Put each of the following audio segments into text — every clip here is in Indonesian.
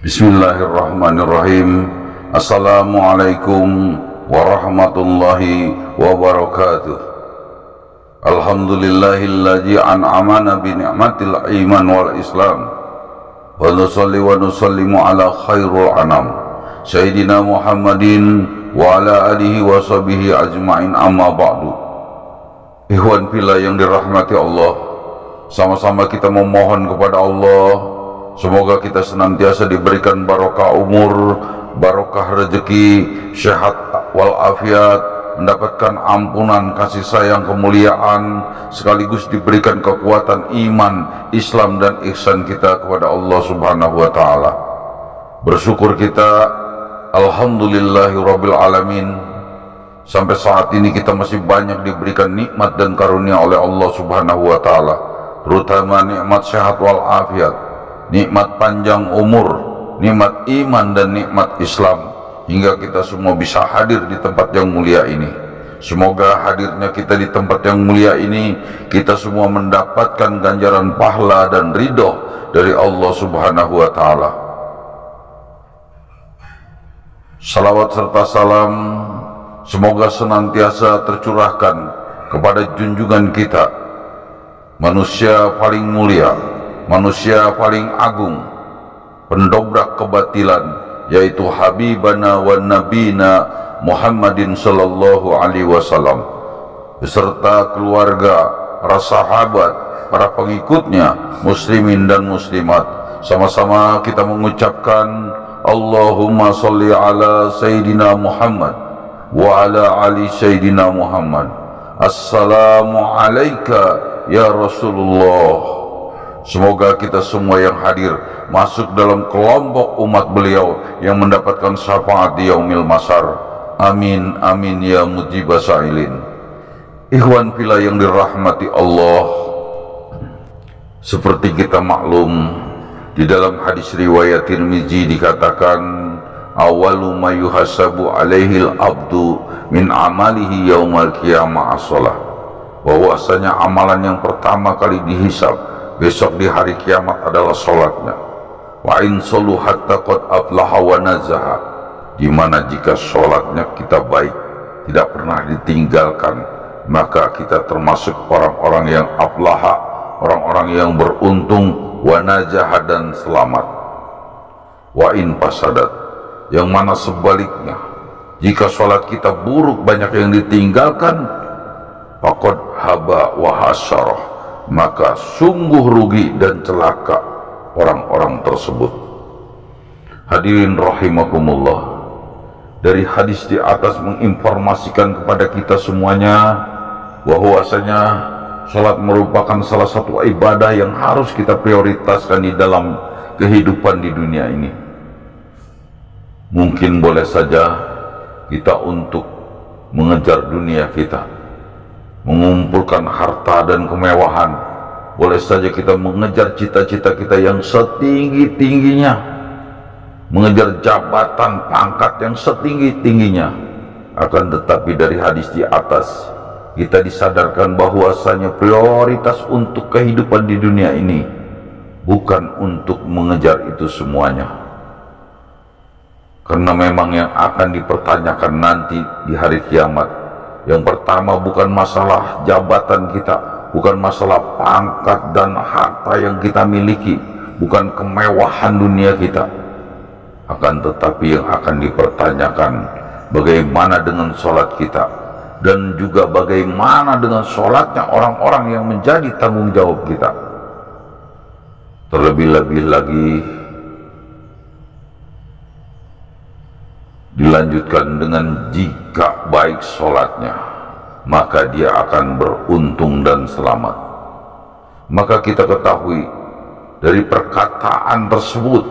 Bismillahirrahmanirrahim. Assalamualaikum warahmatullahi wabarakatuh. Alhamdulillahilladzi an'amana bi ni'matil iman wal islam. Wa nusalli wa nusallimu ala khairul anam Sayyidina Muhammadin wa ala alihi wa sahbihi ajma'in, amma ba'du. Ikhwan fillah yang dirahmati Allah, sama-sama kita memohon kepada Allah, semoga kita senantiasa diberikan barokah umur, barokah rezeki, sehat walafiat, mendapatkan ampunan, kasih sayang, kemuliaan, sekaligus diberikan kekuatan iman, Islam dan ihsan kita kepada Allah Subhanahu wa taala. Bersyukur kita, alhamdulillahirabbil alamin. Sampai saat ini kita masih banyak diberikan nikmat dan karunia oleh Allah Subhanahu wa taala, terutama nikmat sehat walafiat, nikmat panjang umur, nikmat iman dan nikmat Islam, hingga kita semua bisa hadir di tempat yang mulia ini. Semoga hadirnya kita di tempat yang mulia ini, kita semua mendapatkan ganjaran pahala dan ridho dari Allah Subhanahu wa taala. Salawat serta salam semoga senantiasa tercurahkan kepada junjungan kita, manusia paling mulia, manusia paling agung, pendobrak kebatilan, yaitu Habibana wa Nabina Muhammadin sallallahu alaihi wasallam, beserta keluarga, para sahabat, para pengikutnya, muslimin dan muslimat. Sama-sama kita mengucapkan Allahumma salli ala Sayyidina Muhammad wa ala ali Sayyidina Muhammad. Assalamu alayka ya Rasulullah. Semoga kita semua yang hadir masuk dalam kelompok umat beliau yang mendapatkan syafaat di yaumil masar. Amin amin ya mujibah sa'ilin. Ikhwan fillah yang dirahmati Allah, seperti kita maklum, di dalam hadis riwayat Tirmizi dikatakan, awalu ma yuhasabu alaihil abdu min amalihi yaumal qiyamah as-shalah. Bahwasanya amalan yang pertama kali dihisab besok di hari kiamat adalah sholatnya. Wa in soluhat taqad aflaha wa nazaha. Dimana jika sholatnya kita baik, tidak pernah ditinggalkan, maka kita termasuk orang-orang yang aflaha, orang-orang yang beruntung, wa najaha dan selamat. Wa in fasadat, yang mana sebaliknya, jika sholat kita buruk, banyak yang ditinggalkan, faqad haba wa hasyarah, maka sungguh rugi dan celaka orang-orang tersebut. Hadirin rahimakumullah, dari hadis di atas menginformasikan kepada kita semuanya bahwasanya salat merupakan salah satu ibadah yang harus kita prioritaskan di dalam kehidupan di dunia ini. Mungkin boleh saja kita untuk mengejar dunia kita, mengumpulkan harta dan kemewahan, boleh saja kita mengejar cita-cita kita yang setinggi-tingginya, mengejar jabatan pangkat yang setinggi-tingginya. Akan tetapi dari hadis di atas kita disadarkan bahwasanya prioritas untuk kehidupan di dunia ini bukan untuk mengejar itu semuanya, karena memang yang akan dipertanyakan nanti di hari kiamat, yang pertama bukan masalah jabatan kita, bukan masalah pangkat dan harta yang kita miliki, bukan kemewahan dunia kita. Akan tetapi yang akan dipertanyakan, bagaimana dengan sholat kita, dan juga bagaimana dengan sholatnya orang-orang yang menjadi tanggung jawab kita. Terlebih-lebih lagi dilanjutkan dengan jika baik sholatnya, maka dia akan beruntung dan selamat. Maka kita ketahui dari perkataan tersebut,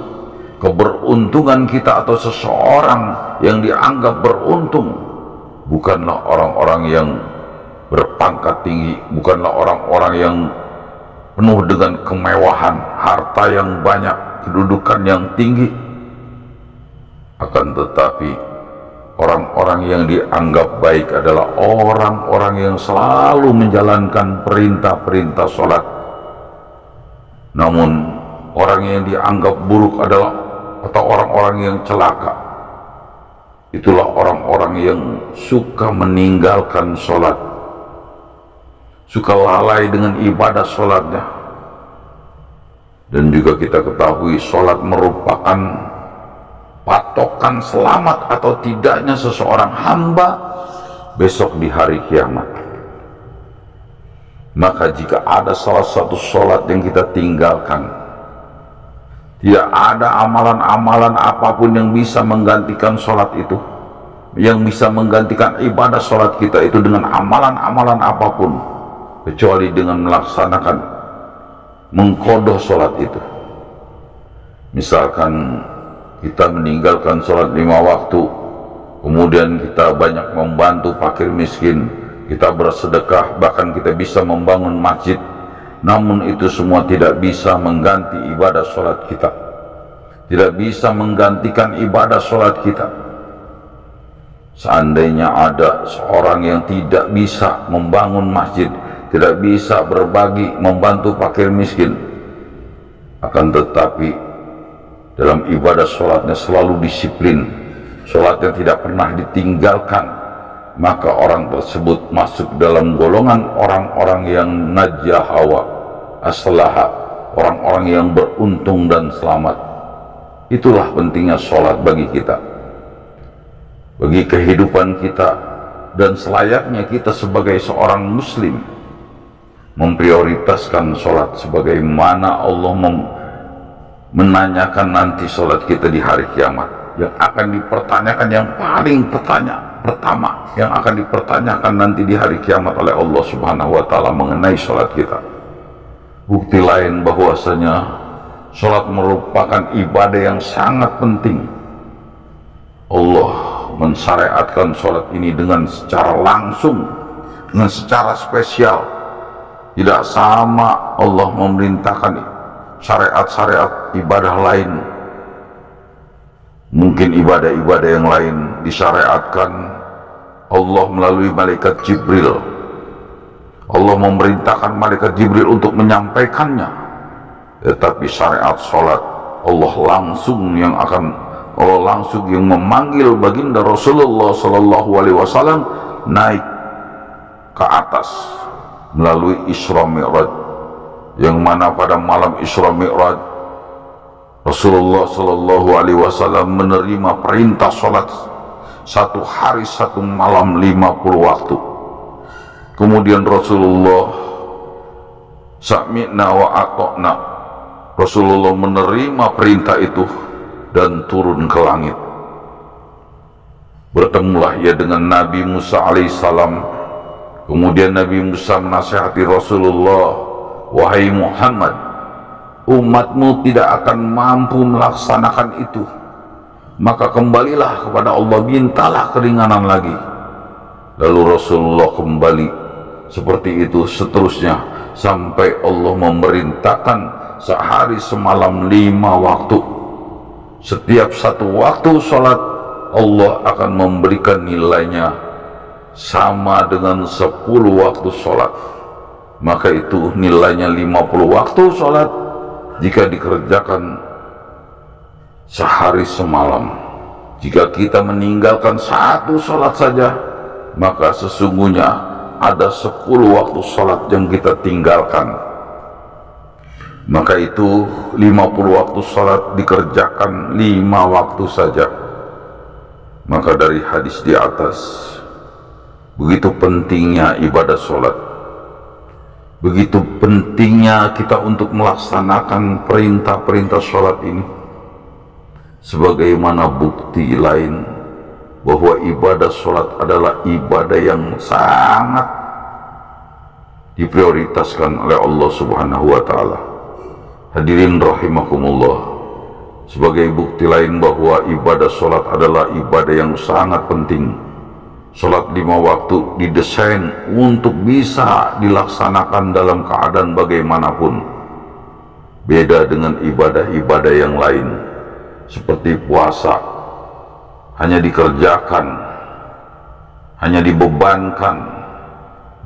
keberuntungan kita atau seseorang yang dianggap beruntung bukanlah orang-orang yang berpangkat tinggi, bukanlah orang-orang yang penuh dengan kemewahan, harta yang banyak, kedudukan yang tinggi. Akan tetapi orang-orang yang dianggap baik adalah orang-orang yang selalu menjalankan perintah-perintah sholat. Namun orang yang dianggap buruk adalah atau orang-orang yang celaka. Itulah orang-orang yang suka meninggalkan sholat, suka lalai dengan ibadah sholatnya. Dan juga kita ketahui sholat merupakan patokan selamat atau tidaknya seseorang hamba besok di hari kiamat. Maka jika ada salah satu sholat yang kita tinggalkan, tidak ada amalan-amalan apapun yang bisa menggantikan sholat itu, yang bisa menggantikan ibadah sholat kita itu dengan amalan-amalan apapun, kecuali dengan melaksanakan, mengqadha sholat itu. Misalkan kita meninggalkan sholat 5 waktu, kemudian kita banyak membantu fakir miskin, kita bersedekah, bahkan kita bisa membangun masjid, namun itu semua tidak bisa mengganti ibadah sholat kita, tidak bisa menggantikan ibadah sholat kita. Seandainya ada seorang yang tidak bisa membangun masjid, tidak bisa berbagi, membantu fakir miskin, akan tetapi dalam ibadah sholatnya selalu disiplin, sholatnya tidak pernah ditinggalkan, maka orang tersebut masuk dalam golongan orang-orang yang najahawa aslaha, orang-orang yang beruntung dan selamat. Itulah pentingnya sholat bagi kita, bagi kehidupan kita, dan selayaknya kita sebagai seorang muslim memprioritaskan sholat sebagaimana Allah menanyakan nanti sholat kita di hari kiamat, yang akan dipertanyakan, yang paling pertama yang akan dipertanyakan nanti di hari kiamat oleh Allah Subhanahu wa Ta'ala mengenai sholat kita. Bukti lain bahwasanya sholat merupakan ibadah yang sangat penting. Allah mensyariatkan sholat ini dengan secara langsung, dengan secara spesial. Tidak sama Allah memerintahkan syariat-syariat ibadah lain. Mungkin ibadah-ibadah yang lain disyariatkan Allah melalui malaikat Jibril. Allah memerintahkan malaikat Jibril untuk menyampaikannya. Tetapi syariat sholat Allah langsung yang memanggil baginda Rasulullah Sallallahu Alaihi Wasallam naik ke atas melalui Isra Mi'raj, yang mana pada malam Isra Mi'raj Rasulullah Sallallahu Alaihi Wasallam menerima perintah sholat 1 hari 1 malam 50 waktu. Kemudian Rasulullah sami'na wa ata'na, Rasulullah menerima perintah itu dan turun ke langit. Bertemulah ia dengan Nabi Musa alaihissalam. Kemudian Nabi Musa menasihati Rasulullah, wahai Muhammad, umatmu tidak akan mampu melaksanakan itu, maka kembalilah kepada Allah, mintalah keringanan lagi. Lalu Rasulullah kembali seperti itu seterusnya sampai Allah memerintahkan sehari semalam 5 waktu. Setiap 1 waktu sholat Allah akan memberikan nilainya sama dengan 10 waktu sholat. Maka itu nilainya 50 waktu sholat jika dikerjakan sehari semalam. Jika kita meninggalkan 1 sholat saja, maka sesungguhnya ada 10 waktu sholat yang kita tinggalkan. Maka itu 50 waktu sholat dikerjakan 5 waktu saja. Maka dari hadis di atas, begitu pentingnya ibadah sholat, begitu pentingnya kita untuk melaksanakan perintah-perintah sholat ini. Sebagaimana bukti lain bahwa ibadah sholat adalah ibadah yang sangat diprioritaskan oleh Allah Subhanahu wa Ta'ala. Hadirin rahimakumullah, sebagai bukti lain bahwa ibadah sholat adalah ibadah yang sangat penting. Sholat 5 waktu didesain untuk bisa dilaksanakan dalam keadaan bagaimanapun. Beda dengan ibadah-ibadah yang lain seperti puasa, hanya dikerjakan, hanya dibebankan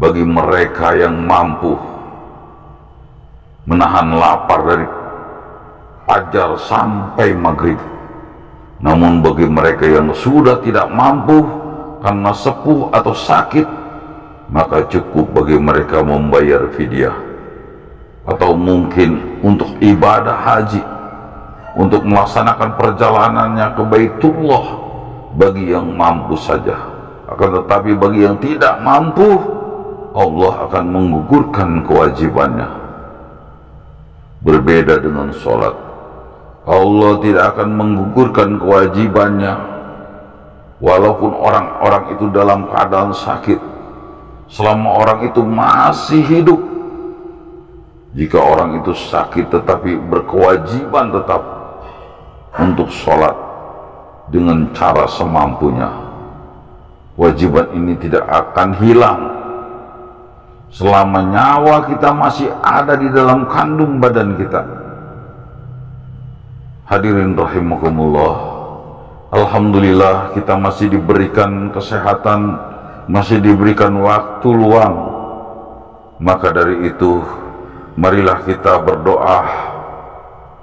bagi mereka yang mampu menahan lapar dari fajar sampai maghrib. Namun bagi mereka yang sudah tidak mampu karena sepuh atau sakit, maka cukup bagi mereka membayar fidyah, atau mungkin untuk ibadah haji, untuk melaksanakan perjalanannya ke Baitullah bagi yang mampu saja. Akan tetapi bagi yang tidak mampu, Allah akan menggugurkan kewajibannya. Berbeda dengan sholat, Allah tidak akan menggugurkan kewajibannya walaupun orang-orang itu dalam keadaan sakit, selama orang itu masih hidup. Jika orang itu sakit tetapi berkewajiban tetap untuk sholat dengan cara semampunya, kewajiban ini tidak akan hilang selama nyawa kita masih ada di dalam kandung badan kita. Hadirin rahimakumullah, alhamdulillah kita masih diberikan kesehatan, masih diberikan waktu luang. Maka dari itu, marilah kita berdoa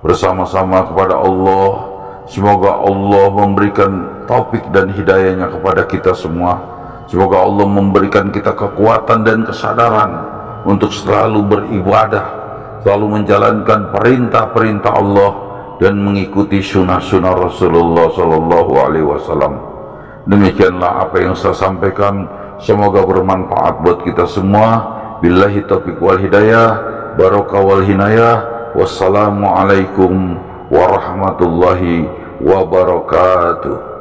bersama-sama kepada Allah. Semoga Allah memberikan taufik dan hidayahnya kepada kita semua. Semoga Allah memberikan kita kekuatan dan kesadaran untuk selalu beribadah, selalu menjalankan perintah-perintah Allah dan mengikuti sunnah-sunnah Rasulullah SAW. Demikianlah apa yang saya sampaikan. Semoga bermanfaat buat kita semua. Billahi taufiq wal hidayah, barakah wal hinayah. Wassalamualaikum warahmatullahi wabarakatuh.